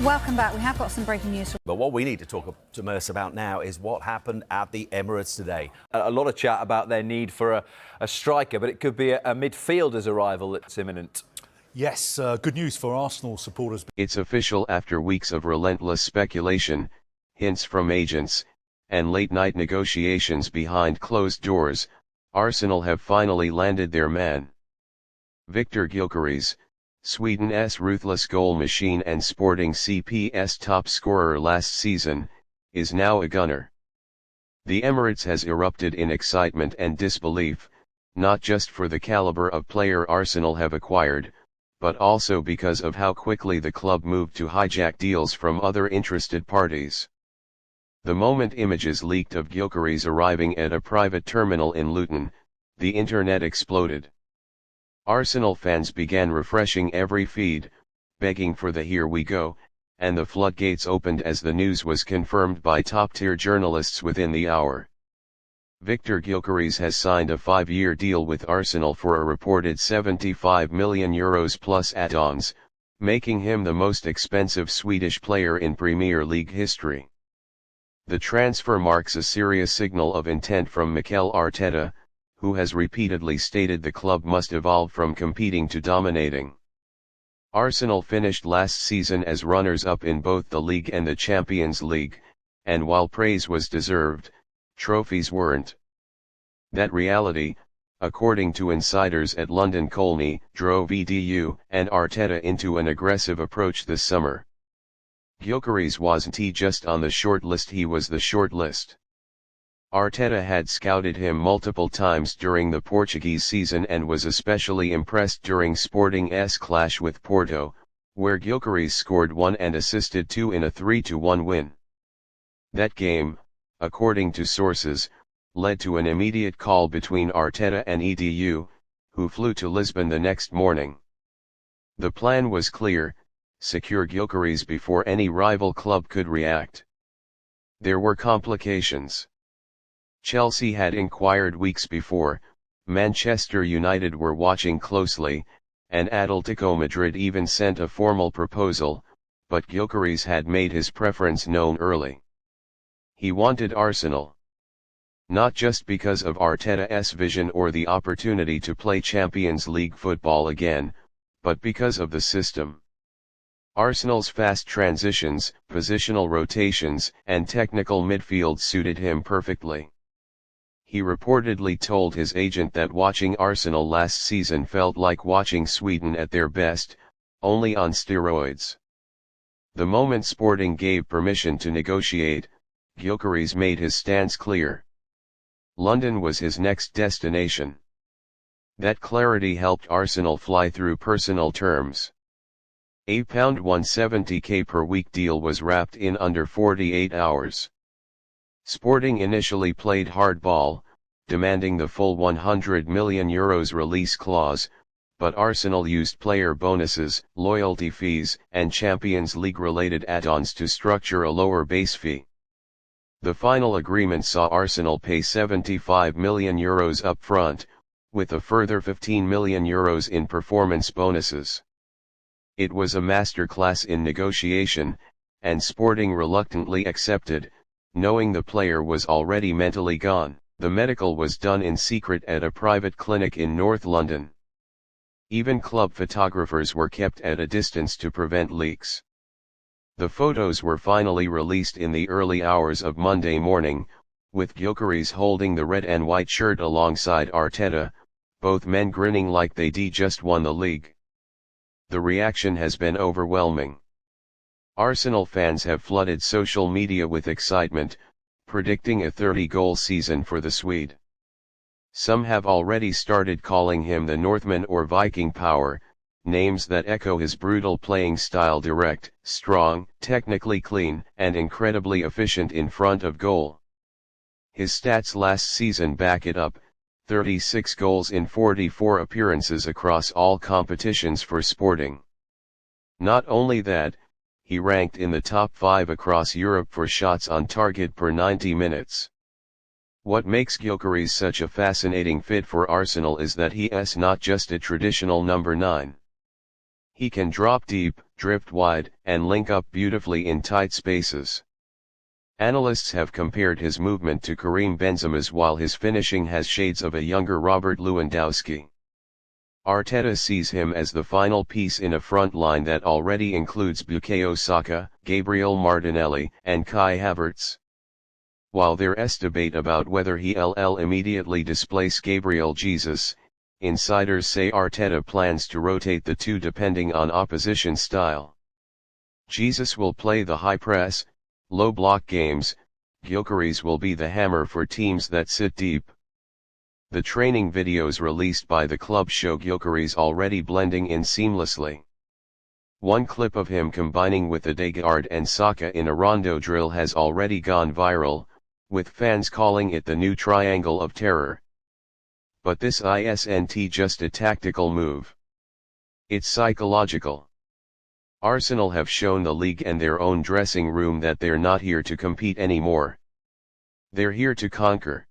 Welcome back. We have got some breaking news. But what we need to talk to Merce about now is what happened at the Emirates today. A lot of chat about their need for a striker, but it could be a midfielder's arrival that's imminent. Yes, good news for Arsenal supporters. It's official after weeks of relentless speculation, hints from agents, and late-night negotiations behind closed doors. Arsenal have finally landed their man. Viktor Gyökeres, Sweden's ruthless goal machine and Sporting CP's top scorer last season, is now a gunner. The Emirates has erupted in excitement and disbelief, not just for the caliber of player Arsenal have acquired, but also because of how quickly the club moved to hijack deals from other interested parties. The moment images leaked of Gyökeres arriving at a private terminal in Luton, the internet exploded. Arsenal fans began refreshing every feed, begging for the "here we go," and the floodgates opened as the news was confirmed by top-tier journalists within the hour. Viktor Gyökeres has signed a 5-year deal with Arsenal for a reported €75 million plus add-ons, making him the most expensive Swedish player in Premier League history. The transfer marks a serious signal of intent from Mikel Arteta, who has repeatedly stated the club must evolve from competing to dominating. Arsenal finished last season as runners-up in both the league and the Champions League, and while praise was deserved, trophies weren't. That reality, according to insiders at London Colney, drove Edu and Arteta into an aggressive approach this summer. Gyökeres wasn't just on the shortlist, he was the shortlist. Arteta had scouted him multiple times during the Portuguese season and was especially impressed during Sporting's clash with Porto, where Gyökeres scored 1 and assisted 2 in a 3-1 win. That game, according to sources, led to an immediate call between Arteta and Edu, who flew to Lisbon the next morning. The plan was clear: secure Gyökeres before any rival club could react. There were complications. Chelsea had inquired weeks before, Manchester United were watching closely, and Atletico Madrid even sent a formal proposal, but Gyökeres had made his preference known early. He wanted Arsenal. Not just because of Arteta's vision or the opportunity to play Champions League football again, but because of the system. Arsenal's fast transitions, positional rotations, and technical midfield suited him perfectly. He reportedly told his agent that watching Arsenal last season felt like watching Sweden at their best, only on steroids. The moment Sporting gave permission to negotiate, Gyökeres made his stance clear. London was his next destination. That clarity helped Arsenal fly through personal terms. A £170k per week deal was wrapped in under 48 hours. Sporting initially played hardball, demanding the full €100 million release clause, but Arsenal used player bonuses, loyalty fees, and Champions League-related add-ons to structure a lower base fee. The final agreement saw Arsenal pay €75 million up front, with a further €15 million in performance bonuses. It was a masterclass in negotiation, and Sporting reluctantly accepted, knowing the player was already mentally gone. The medical was done in secret at a private clinic in North London. Even club photographers were kept at a distance to prevent leaks. The photos were finally released in the early hours of Monday morning, with Gyökeres holding the red and white shirt alongside Arteta, both men grinning like they'd just won the league. The reaction has been overwhelming. Arsenal fans have flooded social media with excitement, predicting a 30-goal season for the Swede. Some have already started calling him the Northman or Viking Power, names that echo his brutal playing style: direct, strong, technically clean, and incredibly efficient in front of goal. His stats last season back it up: 36 goals in 44 appearances across all competitions for Sporting. Not only that, he ranked in the top 5 across Europe for shots on target per 90 minutes. What makes Gyökeres such a fascinating fit for Arsenal is that he is not just a traditional number 9. He can drop deep, drift wide, and link up beautifully in tight spaces. Analysts have compared his movement to Karim Benzema's, while his finishing has shades of a younger Robert Lewandowski. Arteta sees him as the final piece in a front line that already includes Bukayo Saka, Gabriel Martinelli, and Kai Havertz. While there is debate about whether he'll immediately displace Gabriel Jesus, insiders say Arteta plans to rotate the two depending on opposition style. Jesus will play the high press, low block games. Gyökeres will be the hammer for teams that sit deep. The training videos released by the club show Gyökeres already blending in seamlessly. One clip of him combining with Odegaard and Saka in a rondo drill has already gone viral, with fans calling it the new triangle of terror. But this isn't just a tactical move. It's psychological. Arsenal have shown the league and their own dressing room that they're not here to compete anymore. They're here to conquer.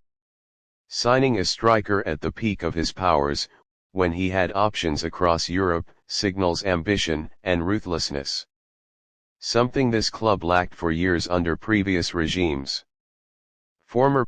Signing a striker at the peak of his powers, when he had options across Europe, signals ambition and ruthlessness. Something this club lacked for years under previous regimes. Former